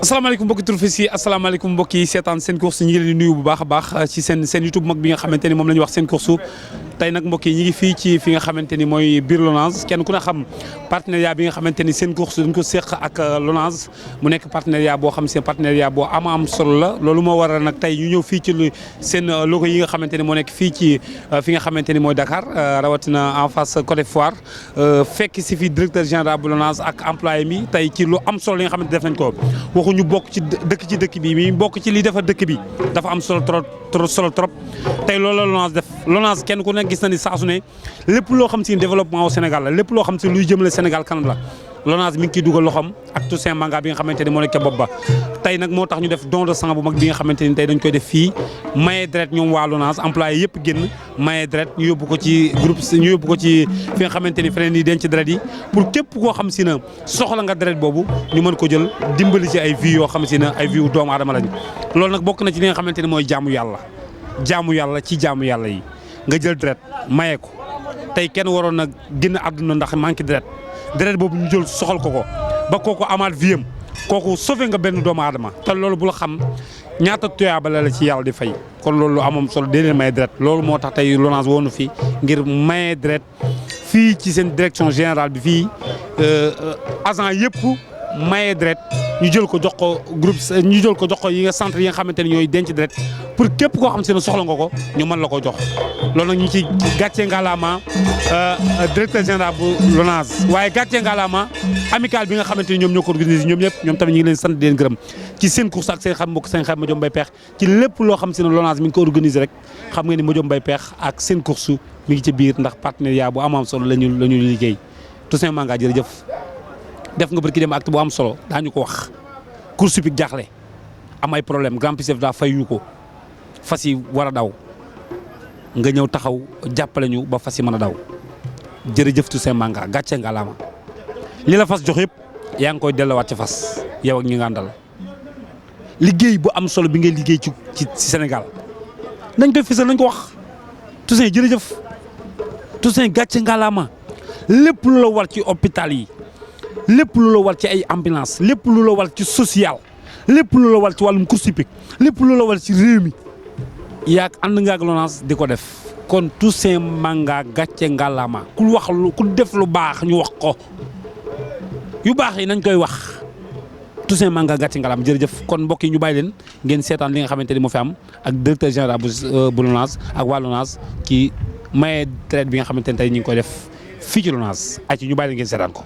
asalaamaaleykum mbokki turfis yi asalaamaaleykum mbokk yi seetaan seen course ñi ngi leen di nuyu bu baax a baax ci seen YouTube mag bi nga xamante ni moom la ñuy wax seen course tey nag mbokk yi ñi ngi fii ci fi nga xamante ni mooy biir Lonase kenn ku ne xam partenariat bi nga xamante ni seen course dañ ko séq ak Lonase mu nekk partenariat boo xam seen partenariat boo am solo la loolu moo waral nag tey ñu ñëw fii ci seen logo yi nga xamante ni moo nekk fii ci fi nga xamante ni mooy Dakar rawatina en face côté foire fekk si fi directeur général bu Lonase ak employé mi tey ci lu am solo li nga xamante def nañ ko ñu bokk ci dëkk bi mi bokk ci li defar dëkk bi dafa am solo trop tey loolu la Lonase def Lonase kenn ku nekk gis na ni saa su ne lépp loo xam si développement au Sénégal la lépp loo xam si luy jëmale Sénégal kanam la Lonase mi ngi ciy dugal loxoom ak Toussaint Manga bi nga xamante ni moo nekk ca bopp ba tey nag moo tax ñu def don de sang bu mag bi nga xamante ni tey dañ koy def fii maye deret ñoom waa Lonase employé yëpp génn maye deret ñu yóbbu ko ci groupe ñu yóbbu ko ci fi nga xamante ni feneen yi denc deret yi pour képp koo xam si na soxla nga deret boobu ñu mën ko jël dimbali ci ay vie yoo xam si ne ay vie doomu aadama lañu loolu nag bokk na ci li nga xamante ni mooy jaamu yàlla ci jaamu yàlla yi nga jël deret maye ko tey kenn waroon na génn àdduna ndax manqué deret boobu ñu jël soxal ko ba kooku amaat vie am kooku sauvé nga benn doomu aadama te loolu bu la xam ñaata tuyaaba la ci yàlla di fay kon loolu lu amoon solo dee leen maye deret loolu moo tax tey Lonase woonu fi ngir maye deret fii ci seen direction générale bi fii agent yëpp maye deret ñu jël ko jox ko groupe ñu jël ko jox ko yi nga centre yi nga xamante ne ñooy denc deret pour képp koo xam si ne soxla nga ko ñu mën la ko jox loolu nag ñu ci gàccee ngalaama directeur général bu Lonase waaye gàccee ngalaama amical bi nga xamante ni ñoom ñoo ko organisé ñoom ñëpp ñoom tamit ñu ngi leen sant di leen gërëm ci seen course ak seen xam mbokk seen xam Madiome Mbaye Pekh ci lépp loo xam si ne Lonase mi ngi ko organisé rek xam nga ni Madiome Mbaye Pekh ak seen course mi ngi ci biir ndax partenariat bu am solo la ñu liggéey Toussaint Manga jërëjëf def nga barki dem acte bu am solo daañu ko wax course hippique jaaxle am ay problème grand prix daa fay ñu ko fas yi war a daw nga ñëw taxaw jàppale ñu ba fas yi mën a daw jërëjëf Toussaint Manga gàcce nga laama li la fas jox yëpp yaa ngi koy delluwaat ci fas yow ak ñi nga àndal liggéey bu am solo bi ngay liggéey ci Sénégal nañ koy fësal nañ ko wax Toussaint jërëjëf Toussaint gàcce nga laama lépp lu la war ci hôpital yi lépp lu la war ci ay ambulance lépp lu la war ci social lépp lu la war ci wàllum course hippique lépp lu la war ci réew mi yaag ànd nga ak Lonase di ko def kon Toussaint Manga gàcce ngalaama ku def lu baax ñu wax ko yu baax yi nañ koy wax Toussaint Manga gàcce ngalaama jërëjëf kon mbokk yi ñu bàyyi leen ngeen seetaan li nga xamante ni moo fi am ak directeur général bu Lonase ak waa Lonase ci maye traite bi nga xamante ni tey ñu ngi koy def fii ci Lonase ay ci ñu bàyyi leen ngeen seetaan ko.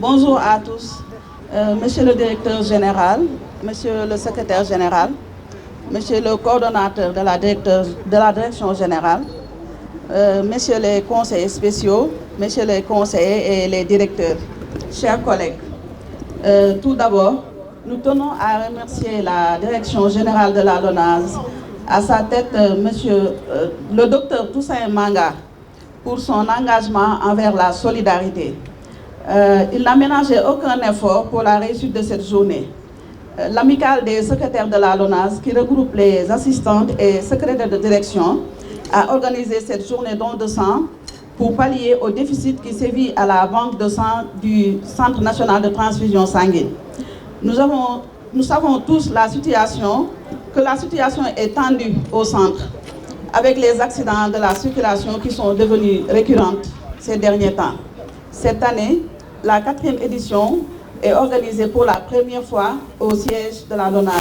Bonjour à tous, Monsieur le directeur général, Monsieur le secrétaire général, Monsieur le coordonnateur de la direction générale, Messieurs les conseillers spéciaux, Messieurs les conseillers et les directeurs, chers collègues. Tout d'abord, nous tenons à remercier la direction générale de la Lonase, à sa tête le docteur Toussaint Manga, pour son engagement envers la solidarité. Il n'a ménagé aucun effort pour la réussite de cette journée. L'amicale des secrétaires de la Lonase, qui regroupe les assistantes et secrétaires de direction, a organisé cette journée don de sang pour pallier au déficit qui sévit à la banque de sang du Centre national de transfusion sanguine. Nous savons tous la situation que la situation est tendue au centre, avec les accidents de la circulation qui sont devenus récurrents ces derniers temps. Cette année, la 4e édition est organisée pour la première fois au siège de la LONASE.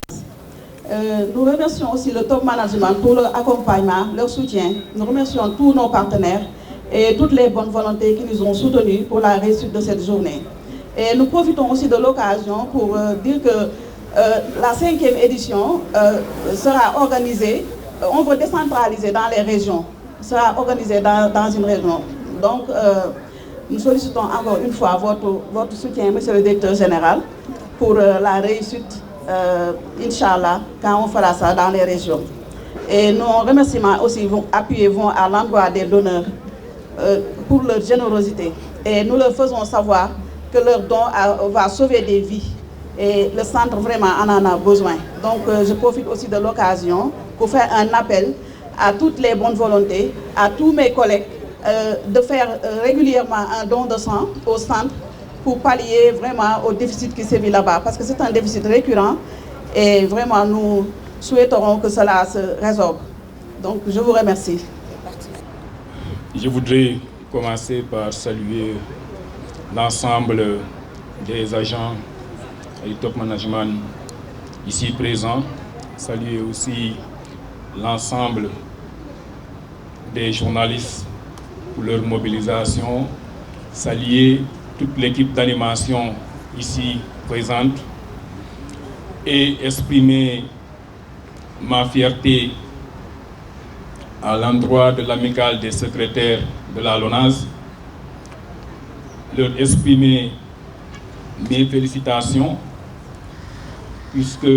Nous remercions aussi le top management pour leur accompagnement, leur soutien. Nous remercions tous nos partenaires et toutes les bonnes volontés qui nous ont soutenus pour la réussite de cette journée. Et nous profitons aussi de l'occasion pour dire que la 5e édition sera organisée, on veut décentraliser dans les régions, sera organisée dans une région. Donc, nous sollicitons encore une fois votre soutien, Monsieur le Directeur Général, pour la réussite, Inch'Allah, quand on fera ça dans les régions. Et nos remerciements aussi vont à l'endroit des donneurs pour leur générosité. Et nous leur faisons savoir que leur don va sauver des vies. Et le centre vraiment en a besoin. Donc je profite aussi de l'occasion pour faire un appel à toutes les bonnes volontés, à tous mes collègues, de faire régulièrement un don de sang au centre pour pallier vraiment au déficit qui sévit là-bas. Parce que c'est un déficit récurrent et vraiment nous souhaiterons que cela se résorbe. Donc je vous remercie. Je voudrais commencer par saluer l'ensemble des agents et top management ici présents. Saluer aussi l'ensemble des journalistes pour leur mobilisation. Saluer toute l'équipe d'animation ici présente et exprimer ma fierté à l'endroit de l'amicale des secrétaires de la LONASE, leur exprimer mes félicitations puisque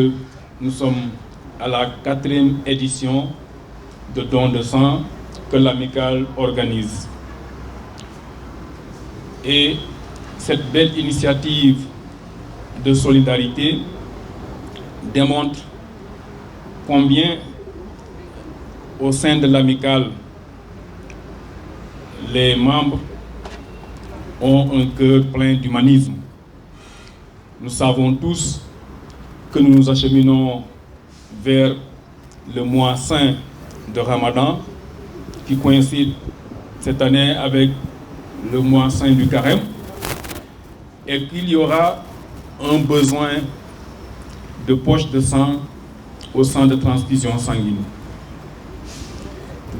nous sommes à la 4e édition de don de sang que l'amicale organise. Et cette belle initiative de solidarité démontre combien au sein de l'amicale, les membres ont un cœur plein d'humanisme. Nous savons tous que nous nous acheminons vers le mois saint de Ramadan, qui coïncide cette année avec le mois saint du Carême, et qu'il y aura un besoin de poche de sang au centre de transfusion sanguine.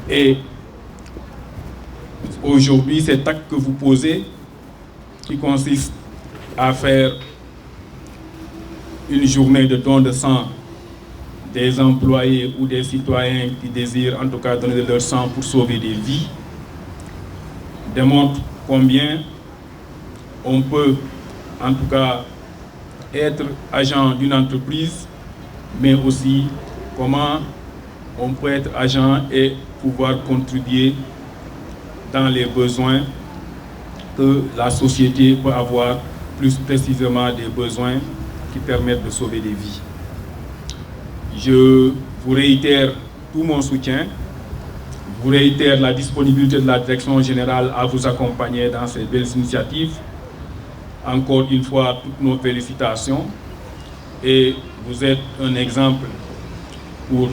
Et aujourd'hui, cet acte que vous posez, qui consiste à faire une journée de don de sang des employés ou des citoyens qui désirent en tout cas donner de leur sang pour sauver des vies, démontre combien on peut en tout cas être agent d'une entreprise, mais aussi comment on peut être agent et pouvoir contribuer dans les besoins que la société peut avoir, plus précisément des besoins qui permettent de sauver des vies. Je vous réitère tout mon soutien, vous réitère la disponibilité de la direction générale à vous accompagner dans ces belles initiatives. Encore une fois, toutes nos félicitations, et vous êtes un exemple pour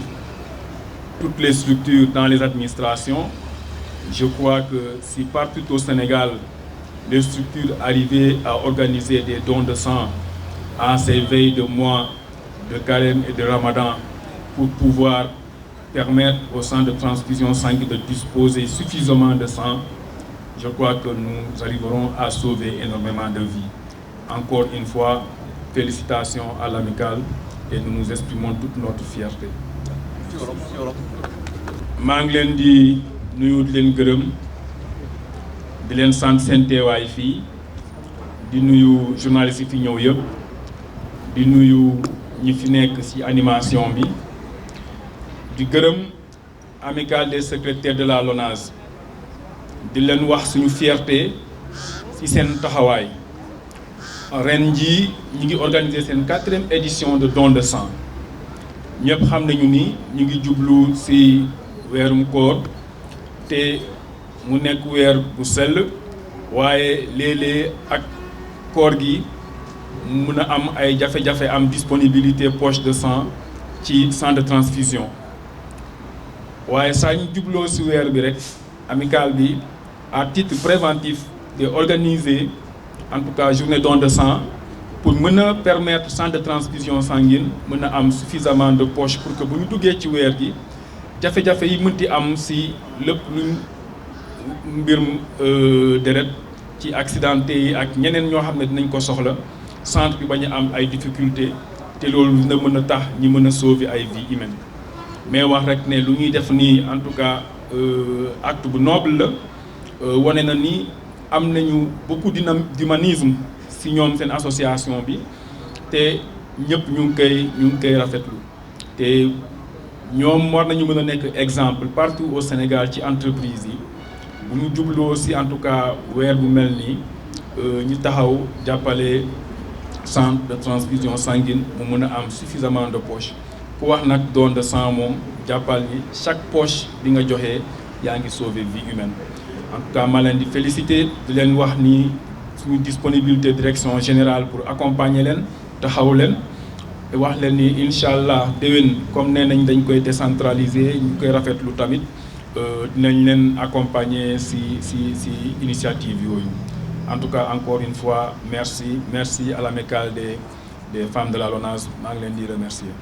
toutes les structures dans les administrations. Je crois que si partout au Sénégal, les structures arrivaient à organiser des dons de sang en ces veilles de mois de carême et de Ramadan pour pouvoir permettre au centre de transfusion sanguine de disposer suffisamment de sang, je crois que nous arriverons à sauver énormément de vies. Encore une fois, félicitations à l'amicale et nous nous exprimons toute notre fierté. maa ngi leen di nuyu di leen gërëm di leen sant seen teewaay fii di nuyu journalistes yi fi ñëw yëpp di nuyu ñi fi nekk ci animation bi di gërëm amicale des secrétaires de la LONASE di leen wax suñu fierté ci seen taxawaay ren jii ñi ngi organiser seen 4e édition de don de sang ñëpp xam nañu ni ñu ngi jublu ci weerum koor te mu nekk weer bu sell waaye léeg-léeg ak koor gi mun a am ay jafe-jafe am disponibilité poche de sang ci centre de transfusion waaye saa ñu jubloo si weer bi rek amicale bi à titre préventif de organiser en tout cas journée don de sang pour mën a permettre centre de transfusion sanguine mën a am suffisamment de poche pour que bu ñu duggee ci weer gi jafe-jafe yi mënti am si lépp lu mbirum deret ci accidenté yi ak ñeneen ñoo xam ne dinañ ko soxla centre bi bañ a am ay difficultés te loolu dina mën a tax ñi mën a sauver ay vies humaines mais wax rek ne lu ñuy def nii en tout cas acte bu noble la wane na ni am nañu beaucoup d'humanisme si ñoom seen association bi te ñëpp ñu ngi koy rafetlu te ñoom war nañu mën a nekk exemple partout au Sénégal ci entreprise yi bu ñu jubloo si en tout cas weer bu mel nii ñu taxaw jàppale centre de transfusion sanguine mu mën a am suffisamment de poche ku wax nag don de sang moom jàppal ni chaque poche bi nga joxee yaa ngi sauver vie humaine en tout cas ma leen di féliciter di leen wax ni suñu disponibilité direction générale pour accompagner leen taxaw leen wax leen ni incha allah déwén comme nee nañ dañ koy décentraliser ñu koy rafetlu tamit dinañ leen accompagner si initiative yooyu en tout cas encore une fois merci à l'amicale des femmes de la LONASE maa ngi leen di remercier